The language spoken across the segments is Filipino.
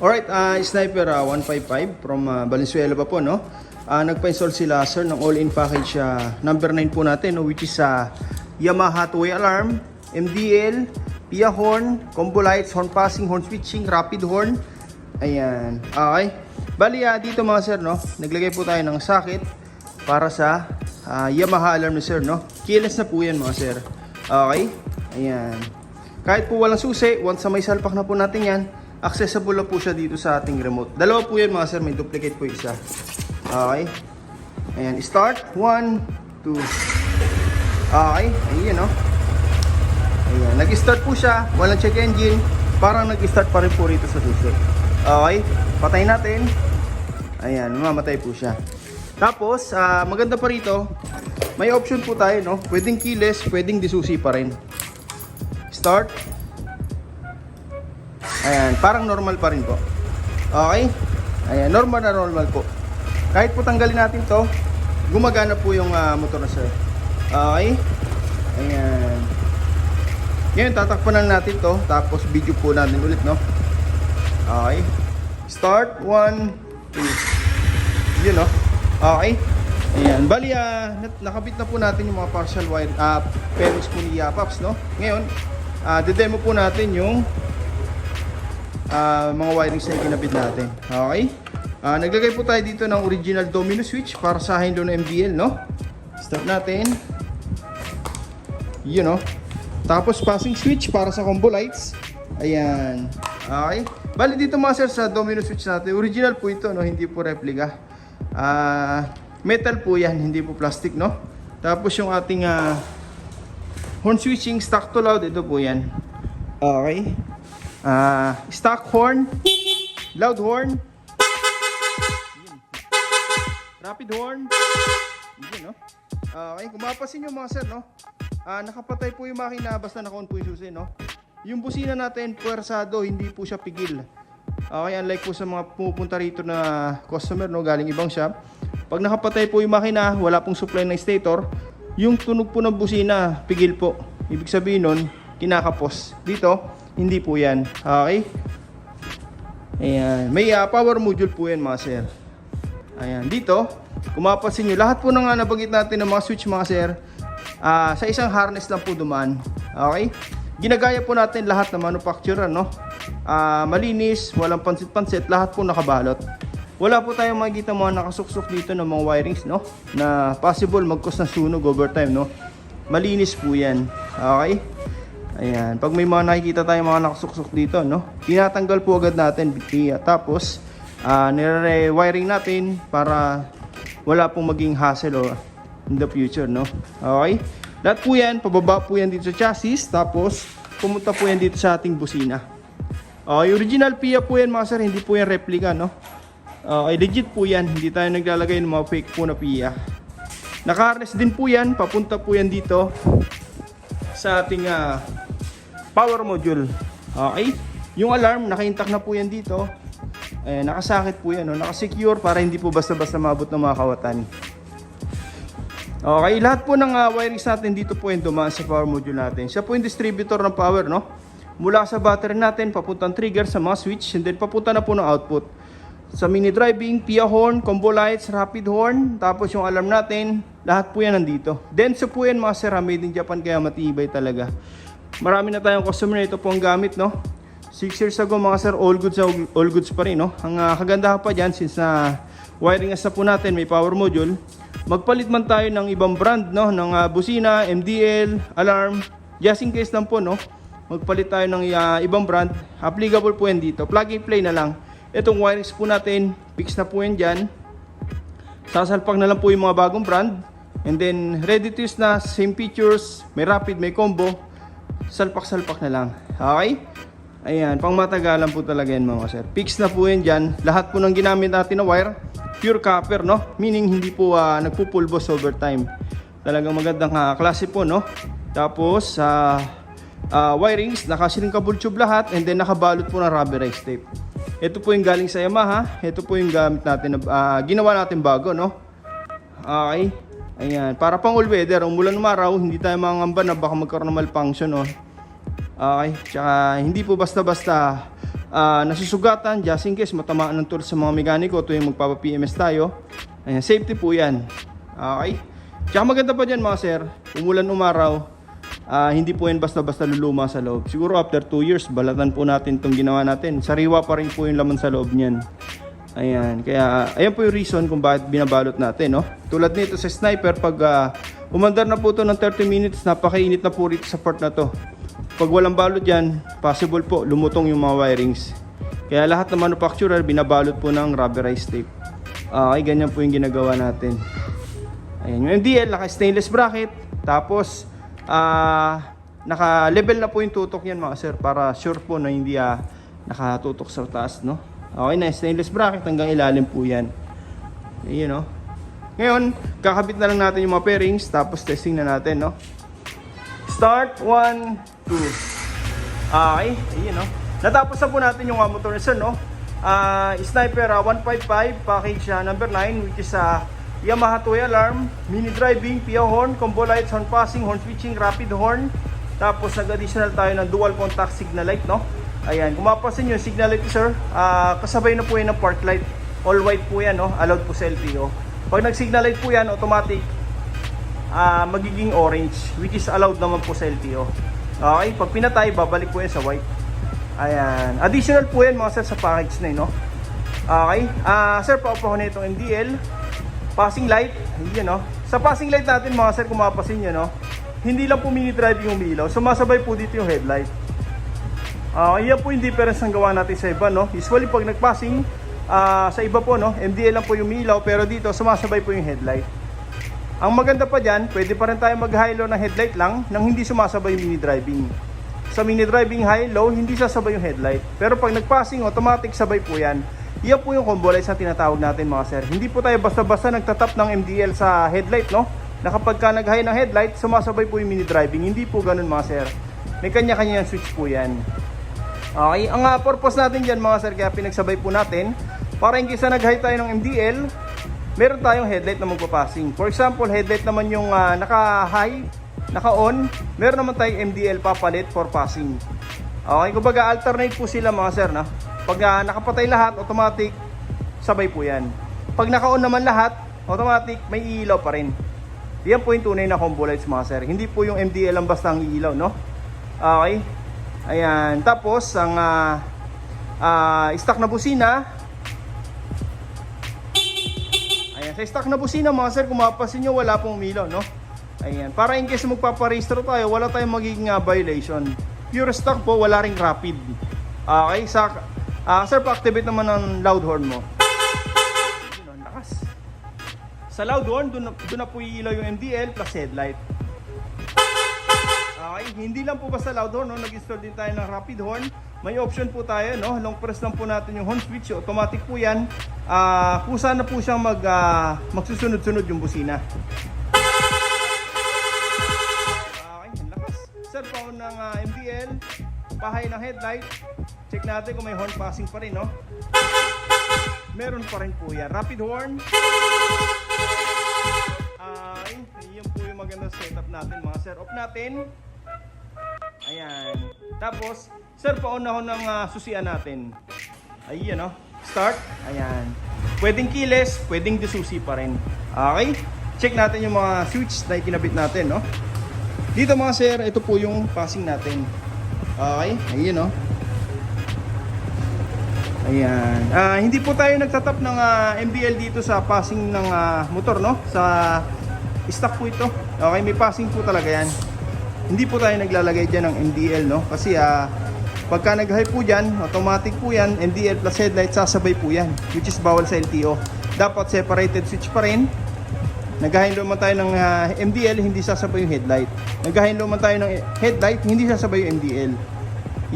Alright, Sniper 155 from Valenzuela pa po, no? Nagpa-install sila, sir, ng all-in package number 9 po natin, no? Which is Yamaha two-way alarm, MDL, PIA horn, combo lights, horn passing, horn switching, rapid horn. Ayan. Okay. Bali, dito mga sir, no? Naglagay po tayo ng socket para sa Yamaha alarm ni sir, no? Keyless na po yan mga sir. Okay. Ayan. Kahit po walang susi, once may salpak na po natin yan, accessible na po siya dito sa ating remote. Dalawa po yan mga sir, may duplicate po isa. Okay. Ayan, start. 1, 2. Okay, ayan o. Ayan, nag-start po siya. Walang check engine. Parang nag-start pa rin po rito sa susi. Okay, patay natin. Ayan, mamatay po siya. Tapos, maganda pa rito, may option po tayo, no? Pwedeng keyless, pwedeng disusi pa rin. Start. Ayan, parang normal pa rin po. Okay? Ayan, normal na normal po. Kahit po tanggalin natin to, gumagana po yung motor na sir. Okay? Ayan. Ngayon, tatakpan na natin to. Tapos, video po natin ulit, no? Okay. Start. 1, 2. Yun, no? Okay. Ayan. Bali, nakabit na po natin yung mga partial wire, pairings po ni Paps, no? Ngayon, de-demo po natin yung mga wirings na ikinabit natin. Okay? Naglagay po tayo dito ng original domino switch para sa handle ng MDL, no? Start natin. Yun, no? Tapos passing switch para sa combo lights. Ayan. Okay? Bali dito mga sir sa domino switch natin, original po ito, no? Hindi po replica. Metal po yan, hindi po plastic, no? Tapos yung ating horn switching, stock to loud, ito po yan. Okay? Stock horn, loud horn, rapid horn. Yun, no? Okay, kung mapasin nyo mga sir, no? Nakapatay po yung makina basta naka-on po yung susi, no? Yung busina natin, puwersado, hindi po siya pigil. Okay, unlike po sa mga pumupunta rito na customer, no? Galing ibang shop. Pag nakapatay po yung makina, wala pong supply ng stator, yung tunog po ng busina, pigil po. Ibig sabihin nun, kinakapos. Dito, hindi po yan. Okay? Ayan. May power module po yan mga sir. Ayan. Dito, kung mapapansin nyo, lahat po na nga nabanggit natin ng mga switch mga sir, sa isang harness lang po dumaan. Okay? Ginagaya po natin lahat ng manufacturer, no? Malinis, walang pansit-pansit, lahat po nakabalot. Wala po tayong makikita mga nakasuksok dito ng mga wirings, no? Na possible mag-cause ng sunog over time, no? Malinis po yan. Okay? Ayan, pag may mga nakikita tayong mga nakasuksok dito, no? Tinatanggal po agad natin. Tapos, nire-wiring natin para wala pong maging hassle in the future, no? Okay? Lahat po yan, pababa po yan dito sa chassis. Tapos, pumunta po yan dito sa ating busina. Okay, original PIA po yan mga sir, hindi po yan replica, no? Okay, legit po yan. Hindi tayo naglalagay ng mga fake po na PIA. Naka-harness din po yan, papunta po yan dito sa ating power module. Okay? Yung alarm, naka-intact na po yan dito. Nakasakit po yan, no? Naka-secure para hindi po basta-basta mabot ng mga kawatan. Okay, lahat po ng wirings natin dito po yung dumaan sa power module natin. Siya po yung distributor ng power, no? Mula sa battery natin, papuntang trigger sa mga switch, and then papunta na po ng output. Sa mini driving, PIA horn, combo lights, rapid horn, tapos yung alarm natin, lahat po yan nandito. Denso po yan mga sir, made in Japan, kaya matibay talaga. Marami na tayong customer na ito po ang gamit, no? 6 years ago mga sir, all goods pa rin, no? Ang kagandahan pa dyan, since na wiring na po natin, may power module, magpalit man tayo ng ibang brand, no? Ng busina, MDL, alarm, just in case lang po, no? Magpalit tayo ng ibang brand, applicable po yan dito. Plug and play na lang. Itong wirings po natin, fix na po yan dyan. Sasalpak na lang po yung mga bagong brand. And then, ready to use na, same features, may rapid, may combo. Salpak-salpak na lang. Okay? Ayan, pang matagalan po talaga yan mga sir. Fix na po yan dyan. Lahat po ng ginamit natin na wire, pure copper, no? Meaning, hindi po nagpupulbos over time. Talagang magandang klase po, no? Tapos, wirings, naka-shrinkable tube lahat. And then, nakabalot po ng rubberized tape. Ito po yung galing sa Yamaha. Ito po yung gamit natin, ginawa natin bago, no? Okay. Ayan, para pang all weather, umulan umaraw, hindi tayo mangamba na baka magkaroon ng malfunction, oh. Okay, tsaka hindi po basta-basta nasusugatan, just in case matamaan ng tools sa mga mekaniko tuwing magpapa-PMS tayo. Ayan, safety po yan. Okay? Tsaka maganda pa dyan mga sir, umulan umaraw, hindi po yan basta-basta luluma sa loob. Siguro after 2 years, balatan po natin itong ginawa natin. Sariwa pa rin po yung laman sa loob niyan. Ayan, kaya ayan po yung reason kung bakit binabalot natin, no? Tulad nito sa sniper, pag umandar na po ito ng 30 minutes, napakainit na po rito sa part na to. Pag walang balot dyan, possible po lumutong yung mga wirings. Kaya lahat ng manufacturer, binabalot po ng rubberized tape. Okay, ganyan po yung ginagawa natin. Ayan, yung MDL, naka-stainless bracket. Tapos, naka-level na po yung tutok yan mga sir. Para sure po na hindi nakatutok sa taas, no? Okay na, stainless bracket hanggang ilalim po yan. Ayan, no? Ngayon, kakabit na lang natin yung mga pairings. Tapos testing na natin, no? Start, 1, 2. Okay, ayan, no? Natapos na po natin yung motor na sir, no? Sniper 155 package number 9, which is Yamaha toy alarm, mini driving, PIA horn, combo lights, horn passing, horn switching, rapid horn. Tapos nag-additional tayo ng dual contact signal light, no? Ayan, kung mapapansin nyo, signal light sir, kasabay na po yan ng park light. All white po yan, no? Allowed po sa LTO. Pag nag-signal light po yan, automatic magiging orange, which is allowed naman po sa LTO. Okay, pag pinatay, babalik po yan sa white. Ayan, additional po yan mga sir sa package na yun, no? Okay, sir, paupaho na itong MDL. Passing light, ayan, no? Sa passing light natin mga sir, kung mapapansin nyo, no? Hindi lang po mini driving yung umilaw, sumasabay po dito yung headlight. Yan po yung difference ng gawa natin sa iba, no? Usually pag nag-passing, sa iba po, no? MDL lang po yung umilaw, pero dito sumasabay po yung headlight. Ang maganda pa dyan, pwede pa rin tayo mag-high-low ng headlight lang nang hindi sumasabay yung mini driving. Sa mini driving high-low, hindi sasabay yung headlight. Pero pag nag-passing, automatic sabay po yan. Yan po yung combo lights na tinatawag natin mga sir. Hindi po tayo basta-basta nagtatap ng MDL sa headlight, no? Na kapag ka nag-high ng headlight, sumasabay po yung mini driving. Hindi po ganun mga sir. May kanya-kanya switch po yan. Okay, ang purpose natin dyan mga sir, kaya pinagsabay po natin, para in case na nag-high tayo ng MDL, meron tayong headlight na magpapassing. For example, headlight naman yung naka-high, naka-on, meron naman tayong MDL papalit for passing. Okay, kumbaga alternate po sila mga sir, na? Pag nakapatay lahat, automatic, sabay po yan. Pag naka-on naman lahat, automatic, may ilaw pa rin. Yan po yung tunay na combo lights mga sir. Hindi po yung MDL ang basta ang ilaw, no? Okay. Ayan. Tapos, ang stock na busina. Ayan. Sa stock na busina mga sir, kung mapapansin nyo, wala pong umilaw, no? Ayan. Para in case magpaparehistro tayo, wala tayong magiging violation. Pure stock po, wala ring rapid. Okay. Sir, pa-activate naman ng loud horn mo. Lakas. Sa loud horn, doon na po iilaw yung MDL plus headlight. Okay, hindi lang po basta loud horn, no? Nag-install din tayo ng rapid horn. May option po tayo, no? Long press lang po natin yung horn switch, automatic po yan. Kusa na po siyang magsusunod-sunod yung busina. Okay, ang lakas. Sir, paon ng MDL, pahay ng headlight. Check natin kung may horn passing pa rin, no? Meron pa rin po yan. Rapid horn. Yun po yung maganda setup natin mga sir. Off natin. Ayan. Tapos, sir, paunahon ng susian natin. Ayan, no? Start. Ayan. Pwedeng keyless, pwedeng disusi pa rin. Okay? Check natin yung mga switch na ikinabit natin, no? Dito mga sir, ito po yung passing natin. Okay? Ayan, no? Ayan. Hindi po tayo nagtatap ng MDL dito sa passing ng motor, no? Sa stock po ito. Okay, may passing po talaga yan. Hindi po tayo naglalagay dyan ng MDL, no? Kasi pagka nag-high po dyan, automatic po yan, MDL plus headlight, sasabay po yan, which is bawal sa LTO. Dapat separated switch pa rin. Nag-high low man tayo ng MDL, hindi sasabay yung headlight. Nag-high low man tayo ng headlight, hindi sasabay yung MDL.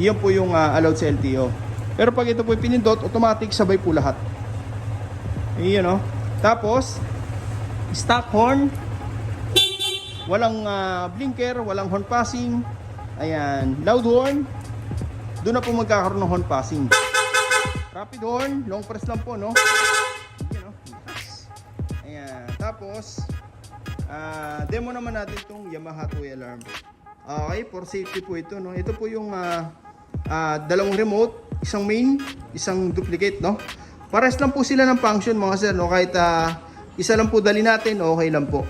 Iyon po yung allowed sa LTO. Pero pag ito po yung pinindot, automatic sabay po lahat. Iyon, no? Tapos, stock horn. Walang blinker, walang horn passing. Ayan, loud horn. Doon na po magkakaroon ng horn passing. Rapid horn, long press lang po, no? Ayan, no? Ayan, tapos demo naman natin itong Yamaha toy alarm. Okay, for safety po ito, no? Ito po yung dalawang remote, isang main, isang duplicate, no? Pares lang po sila ng function mga sir, no? Kahit isa lang po dali natin, okay lang po.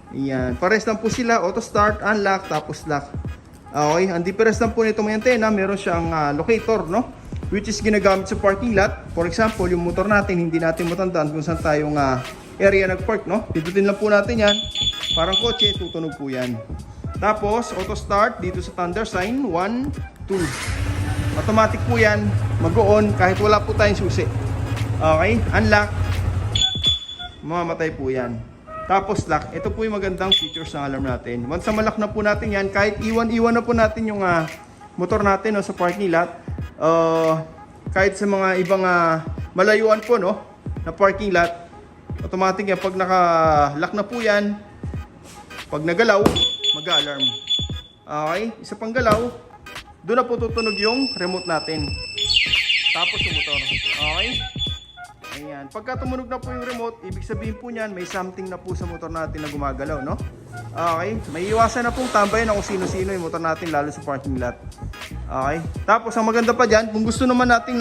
Ayan, pares lang po sila, auto start, unlock, tapos lock. Okay, ang difference lang po nito mga antena, meron siyang locator, no? Which is ginagamit sa parking lot. For example, yung motor natin, hindi natin matandaan kung saan tayong area nag-park, no? Pindutin lang po natin yan. Parang kotse, tutunog po yan. Tapos, auto start dito sa thunder sign, 1, 2. Automatic po yan, mag-on kahit wala po tayong susi. Okay, unlock, mamamatay po yan. Tapos lock, ito po yung magandang features ng alarm natin. Once na malak na po natin yan, kahit iwan na po natin yung motor natin, no, sa parking lot. Kahit sa mga ibang malayuan po, no, na parking lot, automatic yan, pag naka-lock na po yan, pag nagalaw, mag-alarm. Okay, isa pang galaw, doon na po tutunog yung remote natin. Tapos yung motor. Okay? Ayan. Pagka tumunog na po yung remote, ibig sabihin po niyan, may something na po sa motor natin na gumagalaw, no? Okay? May iwasan na pong tambayan na kung sino-sino yung motor natin, lalo sa parking lot. Okay? Tapos, ang maganda pa dyan, kung gusto naman nating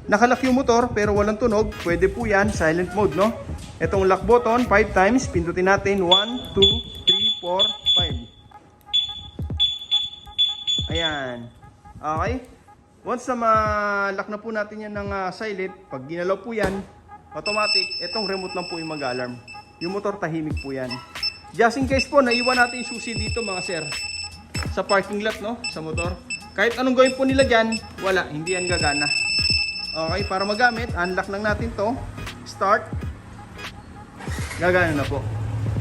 nakalock yung motor, pero walang tunog, pwede po yan, silent mode, no? Itong lock button, 5 times, pindutin natin, 1, 2, 3, 4, 5. Ayan. Okay? Once na ma-lock na po natin yan ng silent, pag ginalaw po yan, automatic, itong remote lang po yung mag-alarm. Yung motor tahimik po yan. Just in case po, naiwan natin yung susi dito mga sir. Sa parking lot, no? Sa motor. Kahit anong gawin po nila dyan, wala, hindi yan gagana. Okay, para magamit, unlock lang natin to. Start. Gagana na po.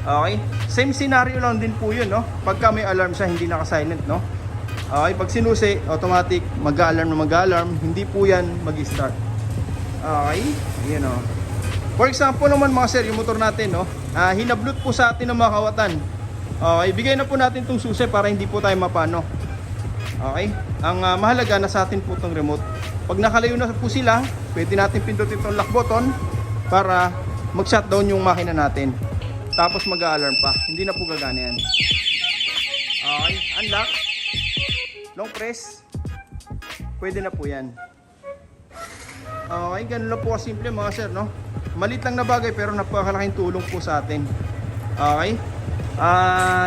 Okay, same scenario lang din po yun, no? Pagka may alarm siya, hindi naka-silent, no? Okay, pag sinusi, automatic mag-alarm na mag-alarm, hindi po yan mag-start. Okay, yun o. For example naman mga sir, yung motor natin, no, hinablot po sa atin ng mga kawatan. Okay, bigay na po natin itong susi para hindi po tayo mapano. Okay, ang mahalaga na sa atin po itong remote. Pag nakalayo na po sila, pwede natin pindutin itong lock button para mag-shutdown yung makina natin. Tapos mag-alarm pa, hindi na po gagana yan. Okay, unlock. Long press, pwede na po yan. Okay, ganun lang po kasimple mga sir, no? Malit lang na bagay pero napakalaking tulong po sa atin. Okay,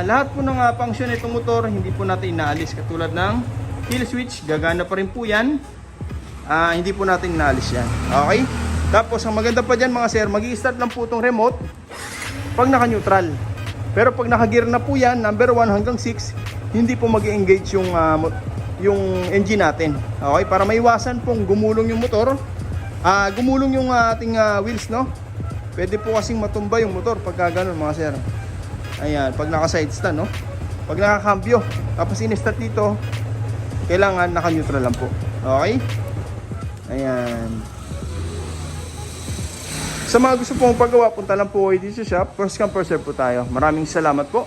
lahat po ng function nitong motor hindi po natin inaalis. Katulad ng kill switch, gagana pa rin po yan. Hindi po natin inaalis yan. Okay, tapos ang maganda pa dyan mga sir, mag-i-start lang po itong remote pag naka-neutral. Pero pag naka-gear na po yan, number 1 hanggang 6, hindi po mag-engage yung engine natin. Okay, para maiwasan pong gumulong yung motor, gumulong yung ating wheels, no? Pwede po kasing matumba yung motor pagka ganun mga sir. Ayan, pag naka-side stand, no? Pag nakakambyo, tapos in-start dito, kailangan naka-neutral lang po. Okay? Ayan. Sa mga gusto pong paggawa, punta lang po kayo dito sa shop. First come, first serve po tayo. Maraming salamat po.